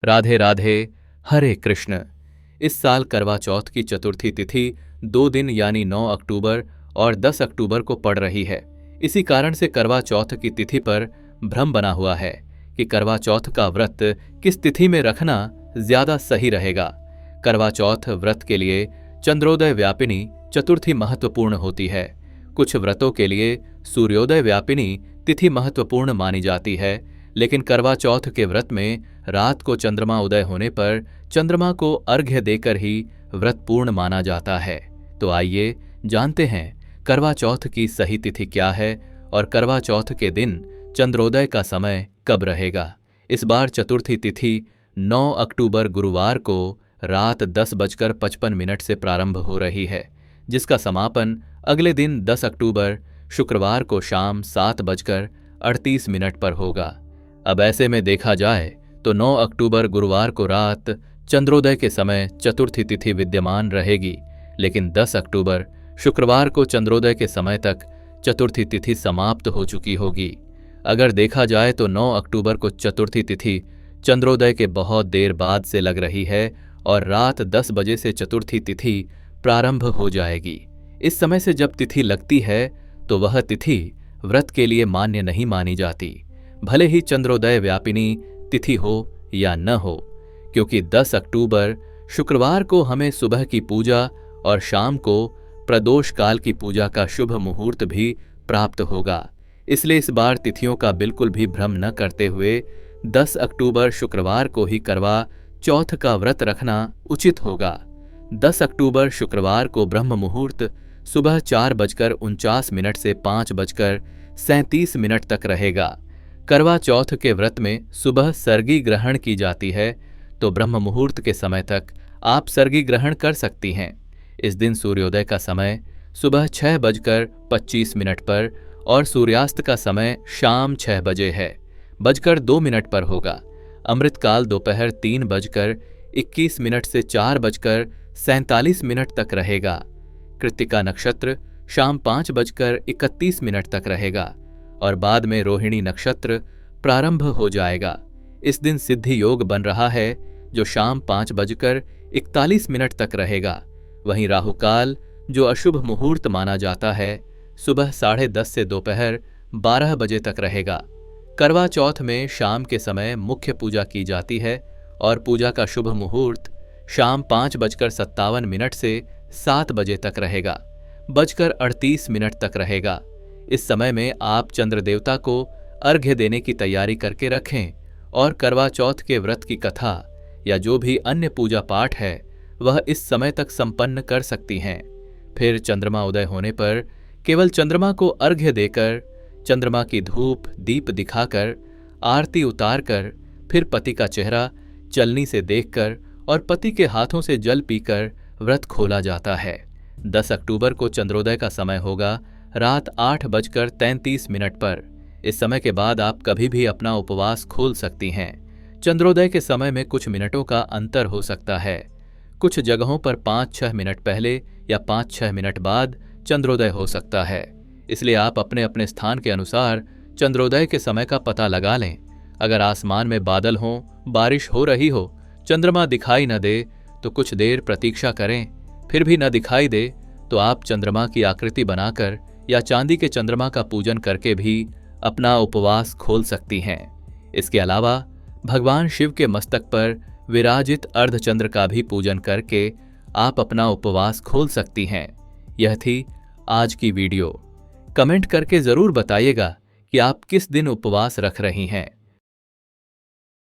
राधे राधे। हरे कृष्ण। इस साल करवा चौथ की चतुर्थी तिथि 2 दिन यानी 9 अक्टूबर और 10 अक्टूबर को पड़ रही है। इसी कारण से करवा चौथ की तिथि पर भ्रम बना हुआ है कि करवा चौथ का व्रत किस तिथि में रखना ज्यादा सही रहेगा। करवा चौथ व्रत के लिए चंद्रोदय व्यापिनी चतुर्थी महत्वपूर्ण होती है। कुछ व्रतों के लिए सूर्योदय व्यापिनी तिथि महत्वपूर्ण मानी जाती है, लेकिन करवा चौथ के व्रत में रात को चंद्रमा उदय होने पर चंद्रमा को अर्घ्य देकर ही व्रत पूर्ण माना जाता है। तो आइए जानते हैं करवा चौथ की सही तिथि क्या है और करवा चौथ के दिन चंद्रोदय का समय कब रहेगा। इस बार चतुर्थी तिथि 9 अक्टूबर गुरुवार को रात 10:55 से प्रारंभ हो रही है, जिसका समापन अगले दिन 10 अक्टूबर शुक्रवार को शाम 7:38 पर होगा। अब ऐसे में देखा जाए तो 9 अक्टूबर गुरुवार को रात चंद्रोदय के समय चतुर्थी तिथि विद्यमान रहेगी, लेकिन 10 अक्टूबर शुक्रवार को चंद्रोदय के समय तक चतुर्थी तिथि समाप्त हो चुकी होगी। अगर देखा जाए तो 9 अक्टूबर को चतुर्थी तिथि चंद्रोदय के बहुत देर बाद से लग रही है और रात 10 बजे से चतुर्थी तिथि प्रारंभ हो जाएगी। इस समय से जब तिथि लगती है तो वह तिथि व्रत के लिए मान्य नहीं मानी जाती, भले ही चंद्रोदय व्यापिनी तिथि हो या न हो, क्योंकि 10 अक्टूबर शुक्रवार को हमें सुबह की पूजा और शाम को प्रदोष काल की पूजा का शुभ मुहूर्त भी प्राप्त होगा। इसलिए इस बार तिथियों का बिल्कुल भी भ्रम न करते हुए 10 अक्टूबर शुक्रवार को ही करवा चौथ का व्रत रखना उचित होगा। 10 अक्टूबर शुक्रवार को ब्रह्म मुहूर्त सुबह 4:49 से 5:37 तक रहेगा। करवा चौथ के व्रत में सुबह सर्गी ग्रहण की जाती है, तो ब्रह्म मुहूर्त के समय तक आप सर्गी ग्रहण कर सकती हैं। इस दिन सूर्योदय का समय सुबह 6:25 पर और सूर्यास्त का समय शाम 6 बजे है, 2:02 पर होगा। अमृतकाल दोपहर 3:21 से 4:47 तक रहेगा। कृत्तिका नक्षत्र शाम 5:31 तक रहेगा और बाद में रोहिणी नक्षत्र प्रारंभ हो जाएगा। इस दिन सिद्धि योग बन रहा है जो शाम 5:41 तक रहेगा। वहीं राहुकाल जो अशुभ मुहूर्त माना जाता है सुबह 10:30 से दोपहर 12 बजे तक रहेगा। करवा चौथ में शाम के समय मुख्य पूजा की जाती है और पूजा का शुभ मुहूर्त शाम 5:57 से 7 बजे तक रहेगा, 38 तक रहेगा। इस समय में आप चंद्र देवता को अर्घ्य देने की तैयारी करके रखें और करवा चौथ के व्रत की कथा या जो भी अन्य पूजा पाठ है वह इस समय तक संपन्न कर सकती हैं। फिर चंद्रमा उदय होने पर केवल चंद्रमा को अर्घ्य देकर, चंद्रमा की धूप दीप दिखाकर, आरती उतारकर, फिर पति का चेहरा चलनी से देखकर और पति के हाथों से जल पीकर व्रत खोला जाता है। 10 अक्टूबर को चंद्रोदय का समय होगा रात 8:33 पर। इस समय के बाद आप कभी भी अपना उपवास खोल सकती हैं। चंद्रोदय के समय में कुछ मिनटों का अंतर हो सकता है। कुछ जगहों पर 5-6 मिनट पहले या 5-6 मिनट बाद चंद्रोदय हो सकता है। इसलिए आप अपने अपने स्थान के अनुसार चंद्रोदय के समय का पता लगा लें। अगर आसमान में बादल हों, बारिश हो रही हो, चंद्रमा दिखाई न दे तो कुछ देर प्रतीक्षा करें। फिर भी न दिखाई दे तो आप चंद्रमा की आकृति बनाकर या चांदी के चंद्रमा का पूजन करके भी अपना उपवास खोल सकती हैं। इसके अलावा भगवान शिव के मस्तक पर विराजित अर्धचंद्र का भी पूजन करके आप अपना उपवास खोल सकती हैं। यह थी आज की वीडियो। कमेंट करके जरूर बताइएगा कि आप किस दिन उपवास रख रही हैं।